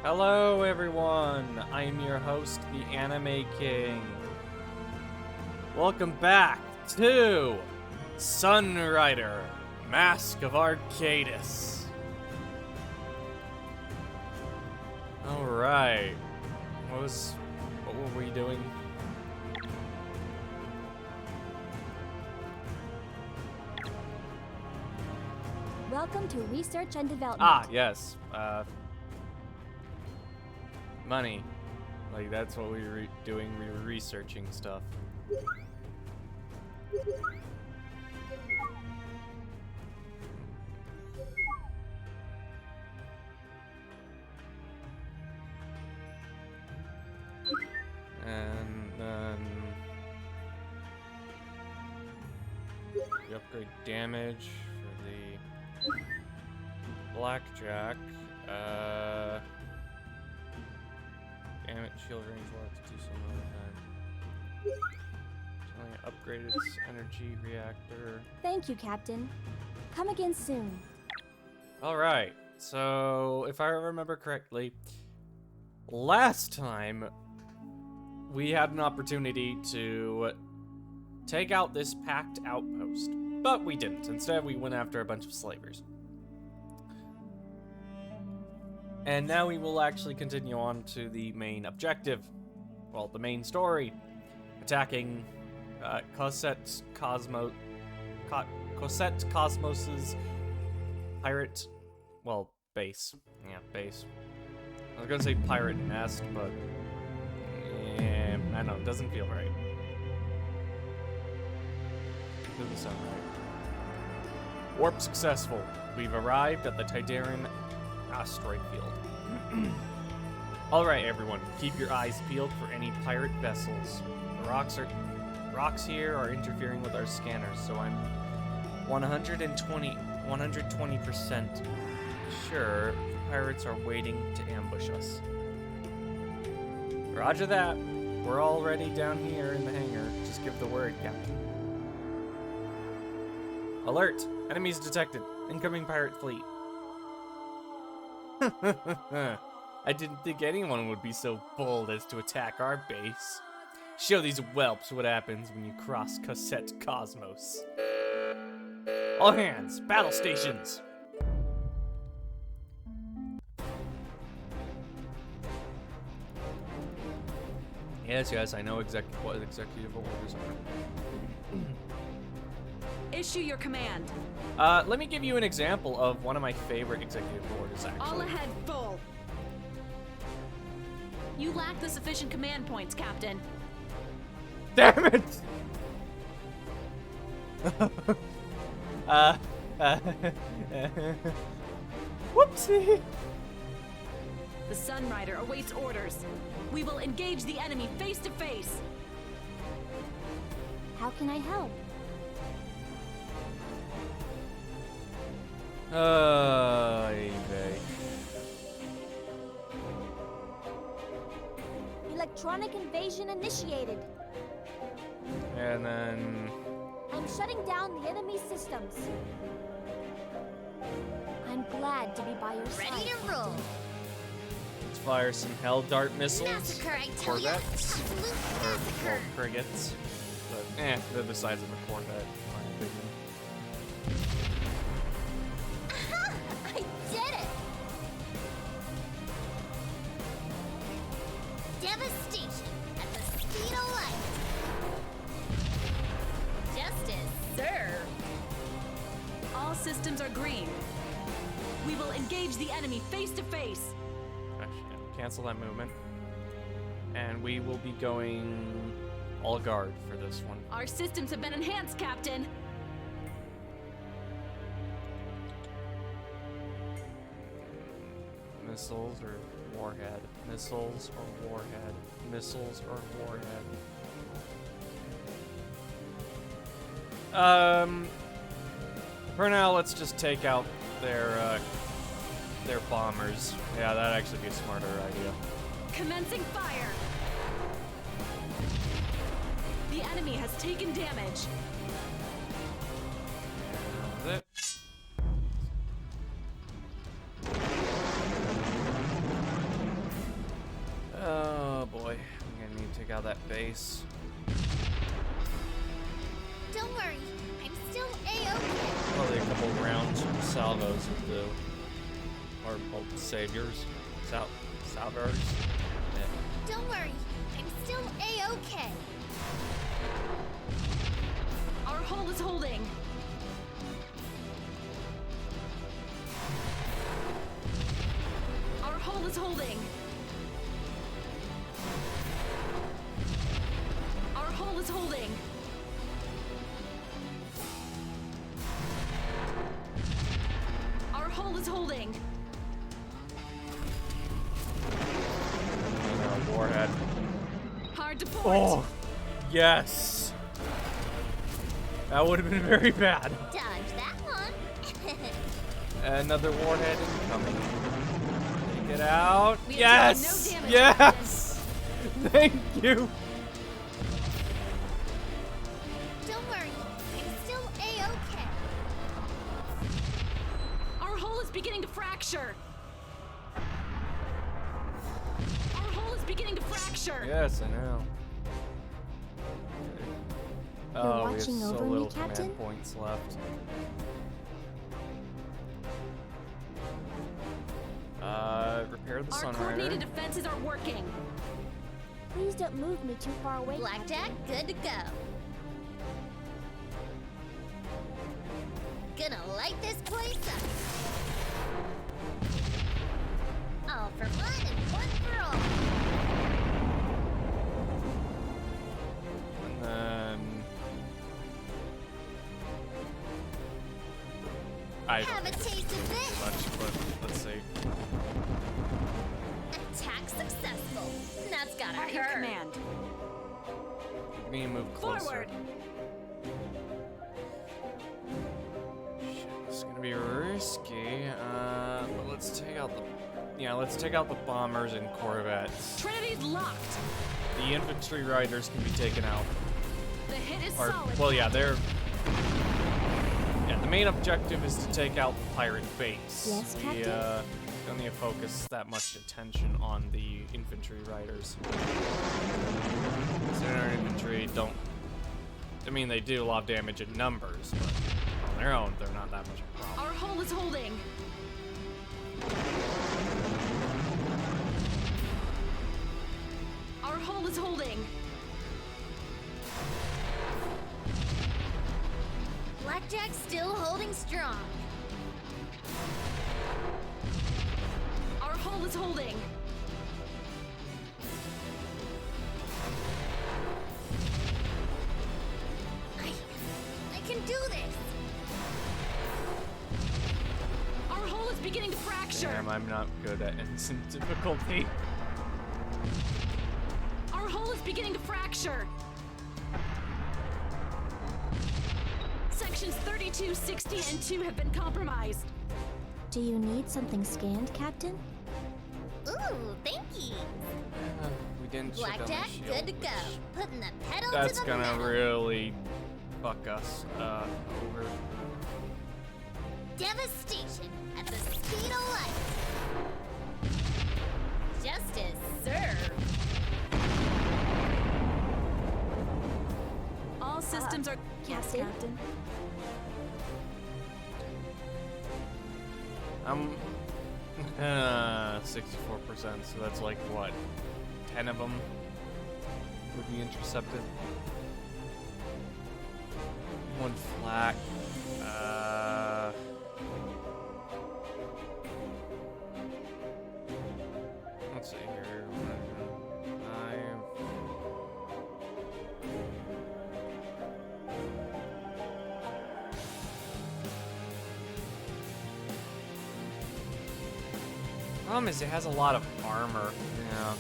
Hello everyone, I'm your host, the Anime King. Welcome back to SunRider, Mask of Arcadius. Alright, what were we doing? Welcome to Research and Development. Ah, yes, money. Like, that's what we were doing, we were researching stuff. And then we upgrade damage for the blackjack. Damage shield range will have to do some other time. Upgraded its energy reactor. Thank you, Captain. Come again soon. Alright, so if I remember correctly, last time we had an opportunity to take out this packed outpost, but we didn't. Instead, we went after a bunch of slavers. And now we will actually continue on to the main objective. Well, the main story. Attacking Cosette Cosmos's pirate, well, base. Yeah, base. I was gonna say pirate nest, but yeah, I don't know, it doesn't feel right. Doesn't sound right. Warp successful. We've arrived at the Tidarian asteroid field. Alright everyone, keep your eyes peeled for any pirate vessels. The rocks here are interfering with our scanners, so I'm 120% sure pirates are waiting to ambush us. Roger that. We're already down here in the hangar. Just give the word, Captain. Alert! Enemies detected. Incoming pirate fleet. I didn't think anyone would be so bold as to attack our base. Show these whelps what happens when you cross Cosette Cosmos. All hands, battle stations! Yes, I know what executive orders are. Issue your command. Let me give you an example of one of my favorite executive orders, actually. All ahead, full. You lack the sufficient command points, Captain. Damn it! Whoopsie! The SunRider awaits orders. We will engage the enemy face to face. How can I help? Easy. Electronic invasion initiated. And then... I'm shutting down the enemy systems. I'm glad to be by your side. Ready to roll. let's fire some Hell Dart missiles. Massacre, I tell ya. Corvettes. Absolute Or, well, massacre. frigates. But, they're the size of a Corvette, in my opinion. I did it! Devastation at the speed of light. Justice served. All systems are green. We will engage the enemy face to face. Actually, yeah, cancel that movement. And we will be going all guard for this one. Our systems have been enhanced, Captain. Missiles or warhead. Missiles or warhead. Missiles or warhead. For now, let's just take out their bombers. Yeah, that'd actually be a smarter idea. Commencing fire. The enemy has taken damage. That's it. take out that base. Don't worry, I'm still A-okay. Probably a couple rounds from salvos of the, or well, saviors, salvers. Yeah. Don't worry, I'm still A-okay. Our hull is holding. Our hull is holding. Our hull is holding. Our hull is holding. Warhead. Hard to port. Oh, yes. That would have been very bad. Dodge that one. Another warhead incoming. Take it out. We have Yes. taken no damage. Yes. Thank you. Don't worry, I'm still A-okay. Our hull is beginning to fracture. Our hull is beginning to fracture. Yes, I know. You're Oh, we have watching so over me, little Captain? command points left. Repair the Our coordinated SunRider. defenses are working. Please don't move me too far away, Blackjack, Captain. good to go. Gonna light this place up. All for one and one for all. And then I Have don't a taste of do this. much, but let's see. Attack successful. That's gotta Our hurt. command. We need to move closer. Forward. Shit, this is gonna be risky. But let's take out the bombers and corvettes. Trinity's locked. The infantry riders can be taken out. The hit is Or, solid. well, yeah, they're. Yeah, the main objective is to take out the pirate base. Yes, we Captain? don't need to focus that much attention on the infantry riders. So our infantry don't. I mean, they do a lot of damage in numbers, but on their own, they're not that much of a problem. Our hull is holding. Our hull is holding. Blackjack still holding strong. Our hull is holding. I can do this. Our hull is beginning to fracture. Damn, I'm not good at instant difficulty. Our hull is beginning to fracture. Sections 32, 60, and 2 have been compromised. Do you need something scanned, Captain? Ooh, thank you. We didn't shut down the Blackjack, shield, good to go. which- Putting the pedal That's to the gonna metal. really fuck us over. Devastation at the speed of light. Justice served. All systems are... Yes, Captain? Captain. I'm 64%, so that's like what? 10 of them would be intercepted. One flak. Let's see here. 5. Problem is, it has a lot of armor. Yeah.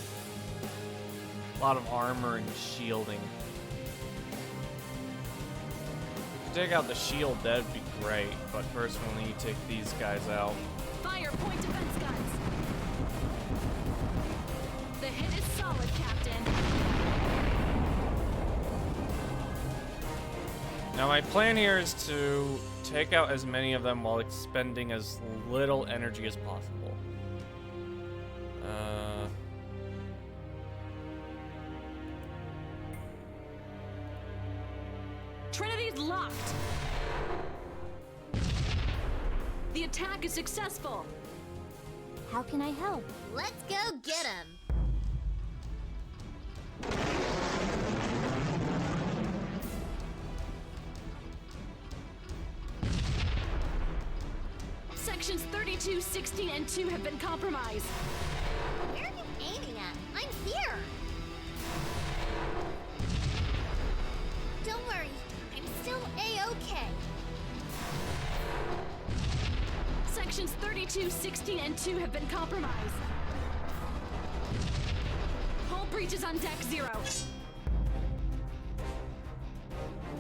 A lot of armor and shielding. If you take out the shield, that'd be great. But first, we'll need to take these guys out. Fire point defense guns. The hit is solid, Captain. Now, my plan here is to take out as many of them while expending as little energy as possible. Trinity's locked. The attack is successful. How can I help? Let's go get him. Sections 32, 16, and 2 have been compromised. Where are you aiming at? I'm here. Don't worry, I'm still A-okay. Sections 32, 16, and 2 have been compromised. Hull breaches on deck 0.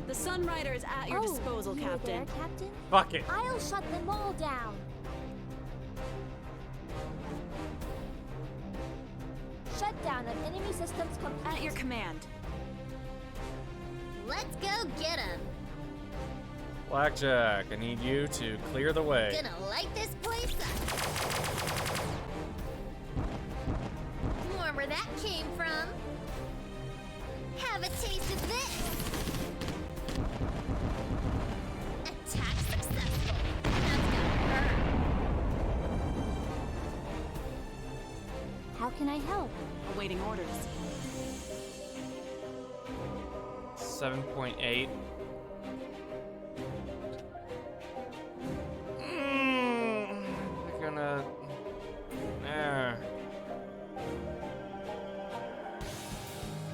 The SunRider is at your disposal, you Captain. There, Captain? Fuck it. I'll shut them all down. Shutdown of enemy systems complete. At your command. Let's go get him. Blackjack, I need you to clear the way. Gonna light this place up. More where that came from. Have a taste of this. Attack successful. That's gonna hurt. How can I help? Awaiting orders. 7.8. We're gonna.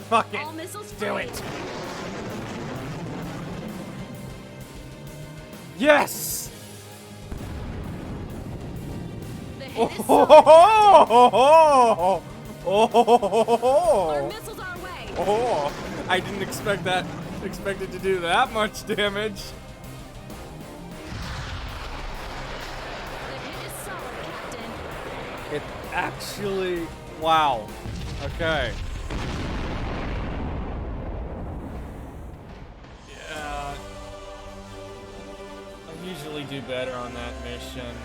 Fuck it. All missiles Do free. it. Yes. The hit Oh, is ho, solid. ho, ho, ho, ho, Our ho. missiles are away. Oh, I didn't expect that. Expect it to do that much damage. The hit is solid, Captain. It actually. Wow. Okay. Yeah. I usually do better on that mission.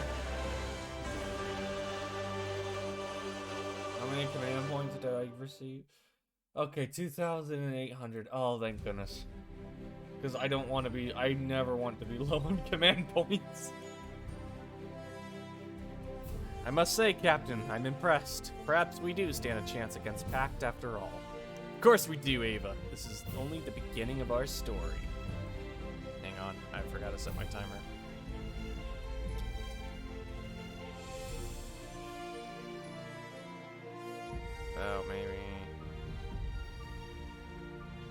How many command points did I receive? Okay, 2,800. Oh, thank goodness. Because I don't want to be. I never want to be low on command points. I must say, Captain, I'm impressed. Perhaps we do stand a chance against Pact after all. Of course we do, Ava. This is only the beginning of our story. Hang on, I forgot to set my timer. Oh, maybe.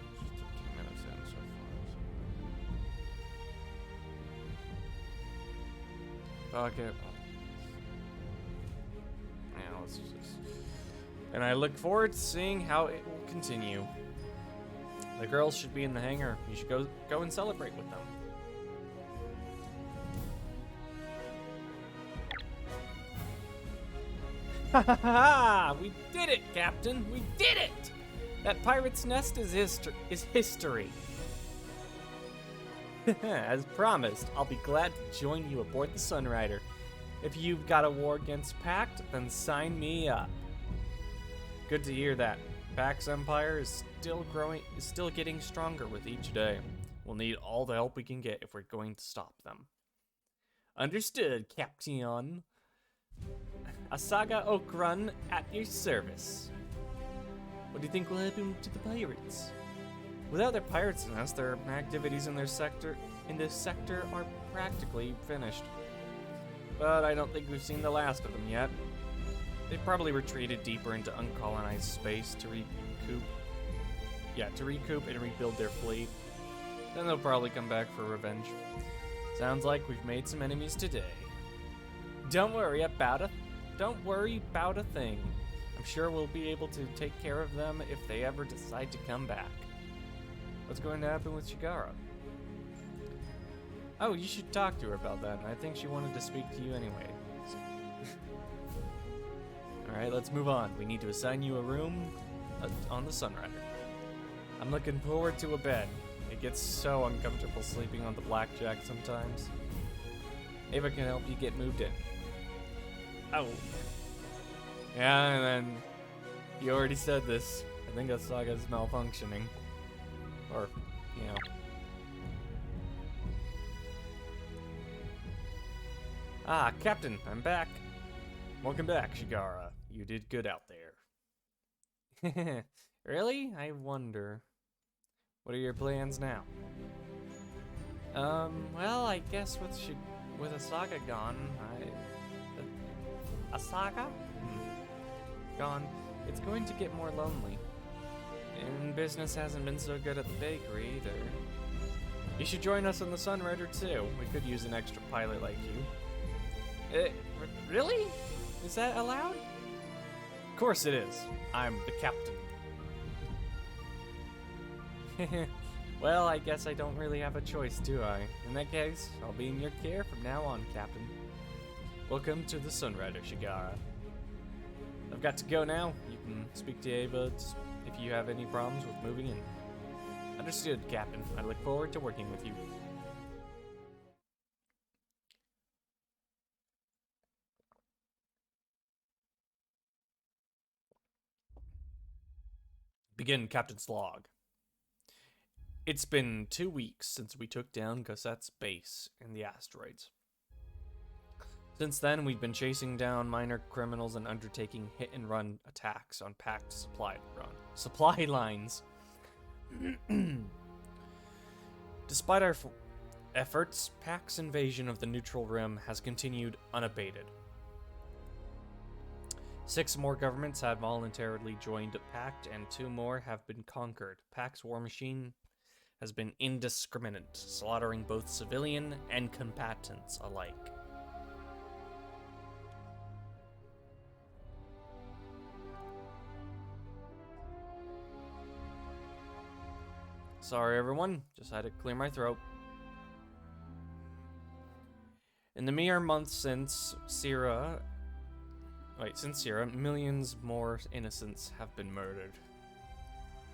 Just 15 minutes in so far. Fuck it. Yeah, let's just. And I look forward to seeing how it will continue. The girls should be in the hangar. You should go and celebrate with them. Ha ha ha! We did it, Captain! We did it! That pirate's nest is history. As promised, I'll be glad to join you aboard the SunRider. If you've got a war against Pact, then sign me up. Good to hear that. Pact's empire is still getting stronger with each day. We'll need all the help we can get if we're going to stop them. Understood, Captain. Asaga Okrun at your service. What do you think will happen to the pirates? Without their pirates' nest, their activities in this sector are practically finished. But I don't think we've seen the last of them yet. They've probably retreated deeper into uncolonized space to recoup and rebuild their fleet. Then they'll probably come back for revenge. Sounds like we've made some enemies today. Don't worry about a thing. I'm sure we'll be able to take care of them if they ever decide to come back. What's going to happen with Shigara? Oh, you should talk to her about that. I think she wanted to speak to you anyway. Alright, let's move on. We need to assign you a room on the SunRider. I'm looking forward to a bed. It gets so uncomfortable sleeping on the blackjack sometimes. Ava can help you get moved in. Oh. Yeah, and then you already said this. I think Asaga's malfunctioning. Or, you know. Ah, Captain, I'm back. Welcome back, Shigara. You did good out there. Really? I wonder. What are your plans now? Well, I guess with Asaga gone, Asaga? Gone, it's going to get more lonely. And business hasn't been so good at the bakery either. You should join us on the SunRider too. We could use an extra pilot like you. Really? Is that allowed? Of course it is. I'm the captain. Well, I guess I don't really have a choice, do I? In that case, I'll be in your care from now on, Captain. Welcome to the SunRider, Shigara. I've got to go now. You can speak to Ava if you have any problems with moving in. Understood, Captain. I look forward to working with you. Begin Captain's log. It's been 2 weeks since we took down Gossette's base in the asteroids. Since then, we've been chasing down minor criminals and undertaking hit-and-run attacks on packed supply lines. Despite our efforts, Pact's invasion of the Neutral Rim has continued unabated. 6 more governments have voluntarily joined Pact, and 2 more have been conquered. Pact's war machine has been indiscriminate, slaughtering both civilian and combatants alike. Sorry everyone, just had to clear my throat. In the mere months since Sierra, millions more innocents have been murdered.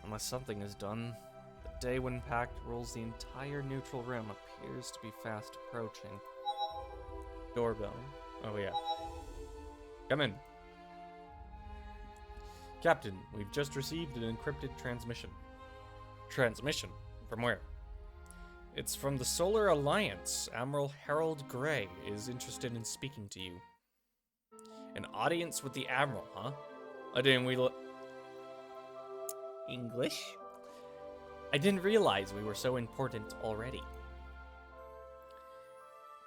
Unless something is done, the day when Pact rules the entire Neutral Rim appears to be fast approaching. Doorbell. Oh yeah. Come in. Captain, we've just received an encrypted transmission. Transmission? From where? It's from the Solar Alliance. Admiral Harold Gray is interested in speaking to you. An audience with the Admiral, huh? English? I didn't realize we were so important already.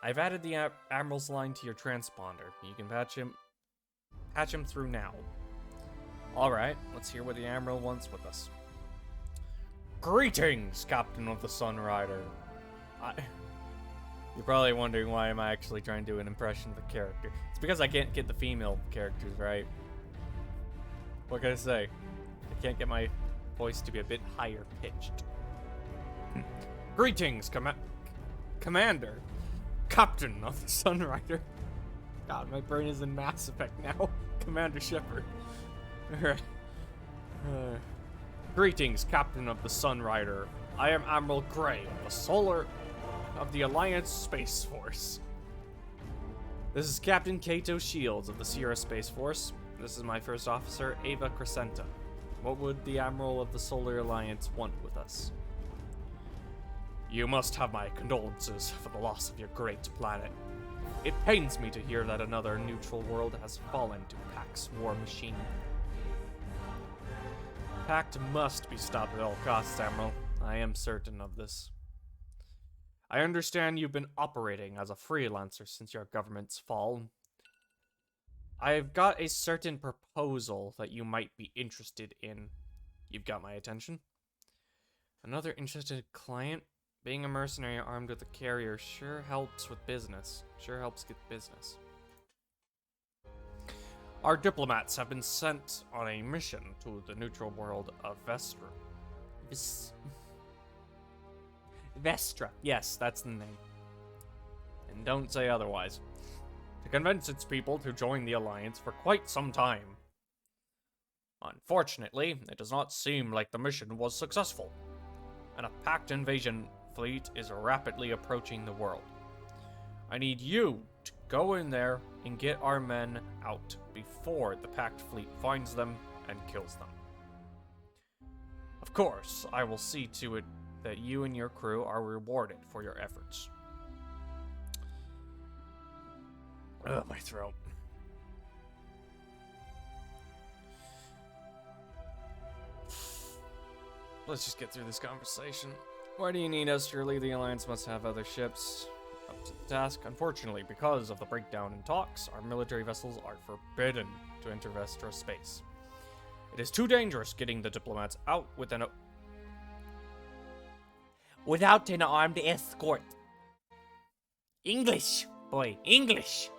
I've added the Admiral's line to your transponder. You can patch him through now. Alright, let's hear what the Admiral wants with us. Greetings, Captain of the SunRider. You're probably wondering why am I actually trying to do an impression of the character. It's because I can't get the female characters right. What can I say? I can't get my voice to be a bit higher pitched. Greetings, Commander. Captain of the SunRider. God, my brain is in Mass Effect now. Commander Shepard. Alright. Greetings, Captain of the SunRider. I am Admiral Gray of the Alliance Space Force. This is Captain Kato Shields of the Sierra Space Force. This is my first officer, Ava Crescenta. What would the Admiral of the Solar Alliance want with us? You must have my condolences for the loss of your great planet. It pains me to hear that another neutral world has fallen to Pact's war machine. Pact must be stopped at all costs, Admiral. I am certain of this. I understand you've been operating as a freelancer since your government's fall. I've got a certain proposal that you might be interested in. You've got my attention. Another interested client? Being a mercenary armed with a carrier sure helps with business. Sure helps get business. Our diplomats have been sent on a mission to the neutral world of Vestra. Vestra. Yes, that's the name. And don't say otherwise. To convince its people to join the Alliance for quite some time. Unfortunately, it does not seem like the mission was successful. And a Pact invasion fleet is rapidly approaching the world. I need you to go in there and get our men out before the Pact fleet finds them and kills them. Of course, I will see to it that you and your crew are rewarded for your efforts. Ugh, my throat. Let's just get through this conversation. Why do you need us? Surely the Alliance must have other ships up to the task. Unfortunately, because of the breakdown in talks, our military vessels are forbidden to enter Vestra space. It is too dangerous getting the diplomats out without an armed escort. English, boy, English.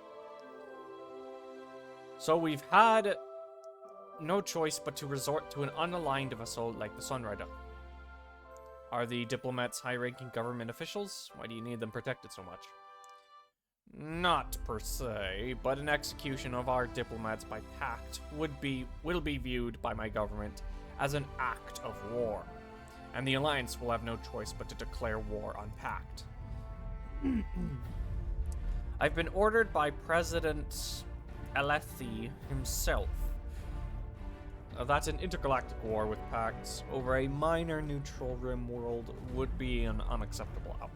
So we've had no choice but to resort to an unaligned vessel like the SunRider. Are the diplomats high-ranking government officials? Why do you need them protected so much? Not per se, but an execution of our diplomats by pact will be viewed by my government as an act of war, and the Alliance will have no choice but to declare war on pact. I've been ordered by President Alethi himself that an intergalactic war with pacts over a minor neutral rim world would be an unacceptable outcome.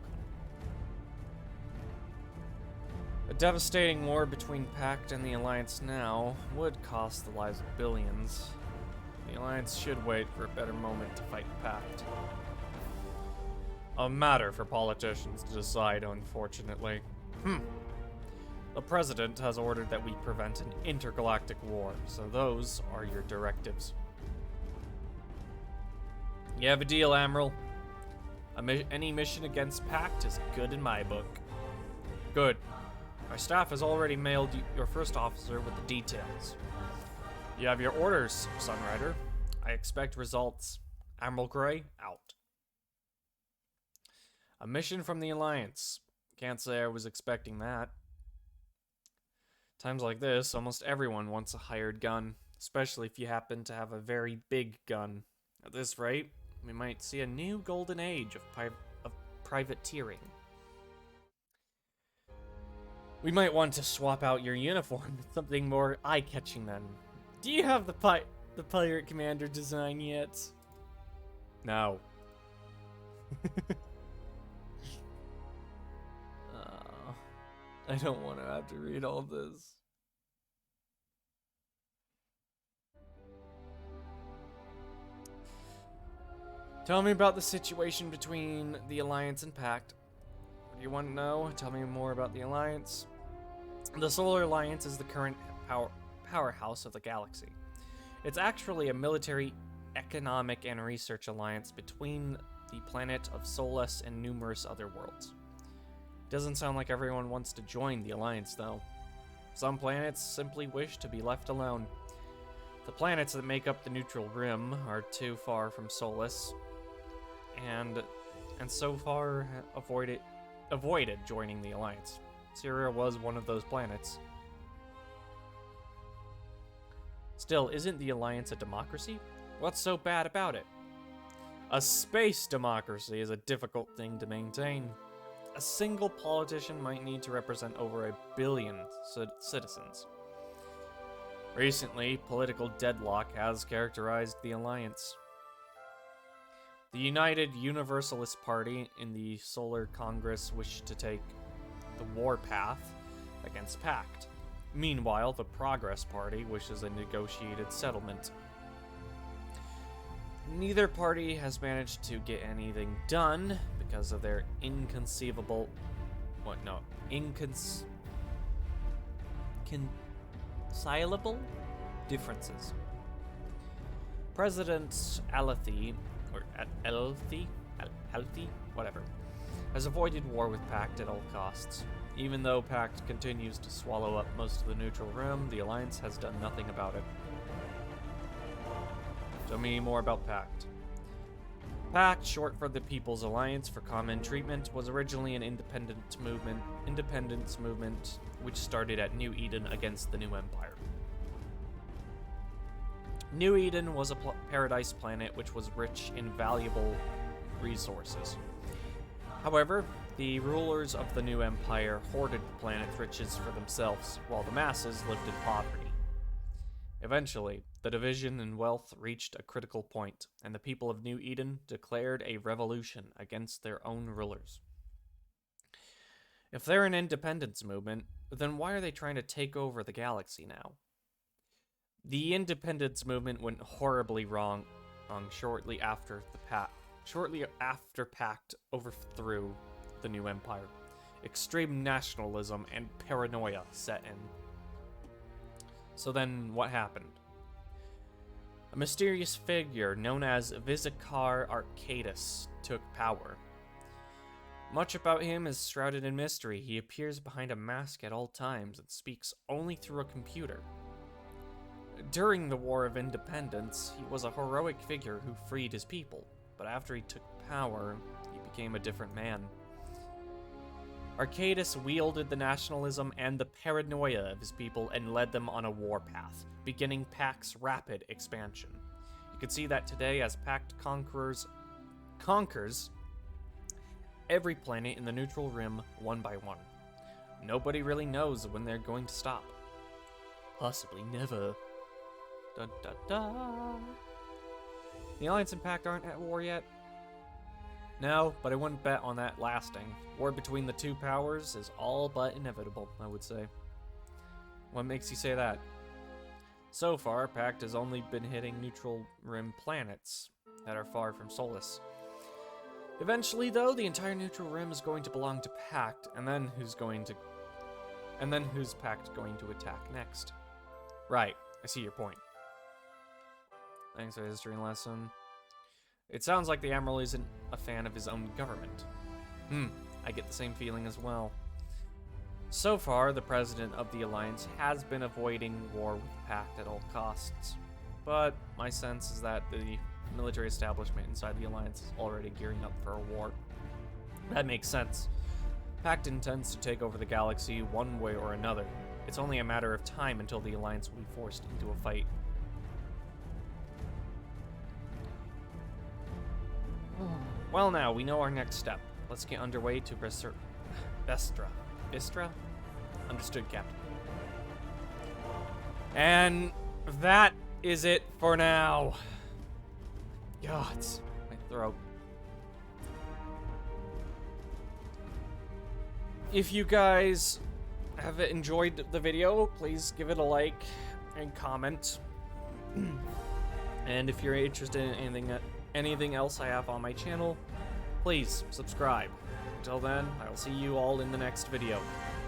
A devastating war between Pact and the Alliance now would cost the lives of billions. The Alliance should wait for a better moment to fight Pact. A matter for politicians to decide, unfortunately. The President has ordered that we prevent an intergalactic war, so those are your directives. You have a deal, Admiral. Any mission against Pact is good in my book. Good. My staff has already mailed your first officer with the details. You have your orders, SunRider. I expect results. Admiral Gray, out. A mission from the Alliance. Can't say I was expecting that. Times like this, almost everyone wants a hired gun, especially if you happen to have a very big gun. At this rate, we might see a new golden age of privateering. We might want to swap out your uniform with something more eye-catching then. Do you have the pirate commander design yet? No. I don't want to have to read all this. Tell me about the situation between the Alliance and Pact. What do you want to know? Tell me more about the Alliance. The Solar Alliance is the current powerhouse of the galaxy. It's actually a military, economic, and research alliance between the planet of Solus and numerous other worlds. Doesn't sound like everyone wants to join the Alliance, though. Some planets simply wish to be left alone. The planets that make up the neutral rim are too far from Solus, and so far avoided joining the Alliance. Syria was one of those planets. Still, isn't the Alliance a democracy? What's so bad about it? A space democracy is a difficult thing to maintain. A single politician might need to represent over 1 billion citizens. Recently, political deadlock has characterized the Alliance. The United Universalist Party in the Solar Congress wished to take the war path against Pact. Meanwhile, the Progress Party wishes a negotiated settlement. Neither party has managed to get anything done because of their inconceivable differences. President Alethi, has avoided war with Pact at all costs. Even though Pact continues to swallow up most of the neutral rim, the Alliance has done nothing about it. Tell me more about Pact. Pact, short for the People's Alliance for Common Treatment, was originally an independence movement which started at New Eden against the New Empire. New Eden was a paradise planet which was rich in valuable resources. However, the rulers of the New Empire hoarded the planet's riches for themselves, while the masses lived in poverty. Eventually, the division in wealth reached a critical point, and the people of New Eden declared a revolution against their own rulers. If they're an independence movement, then why are they trying to take over the galaxy now? The independence movement went horribly wrong shortly after Pact overthrew the new empire. Extreme nationalism and paranoia set in. So then, what happened? A mysterious figure known as Vizicar Arcadius took power. Much about him is shrouded in mystery. He appears behind a mask at all times and speaks only through a computer. During the War of Independence, he was a heroic figure who freed his people, but after he took power, he became a different man. Arcadius wielded the nationalism and the paranoia of his people and led them on a war path, beginning Pact's rapid expansion. You can see that today as Pact conquers every planet in the neutral rim one by one. Nobody really knows when they're going to stop. Possibly never. Da da da. The Alliance and Pact aren't at war yet. No, but I wouldn't bet on that lasting. War between the two powers is all but inevitable, I would say. What makes you say that? So far, Pact has only been hitting neutral rim planets that are far from Solus. Eventually, though, the entire neutral rim is going to belong to Pact, and then who's Pact going to attack next? Right, I see your point. Thanks for the history lesson. It sounds like the Admiral isn't a fan of his own government. I get the same feeling as well. So far, the President of the Alliance has been avoiding war with Pact at all costs. But my sense is that the military establishment inside the Alliance is already gearing up for a war. That makes sense. Pact intends to take over the galaxy one way or another. It's only a matter of time until the Alliance will be forced into a fight. Well, now, we know our next step. Let's get underway to Bestra. Bistra? Understood, Captain. And that is it for now. God, my throat. If you guys have enjoyed the video, please give it a like and comment. And if you're interested in anything else I have on my channel, please subscribe. Until then, I will see you all in the next video.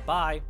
Bye!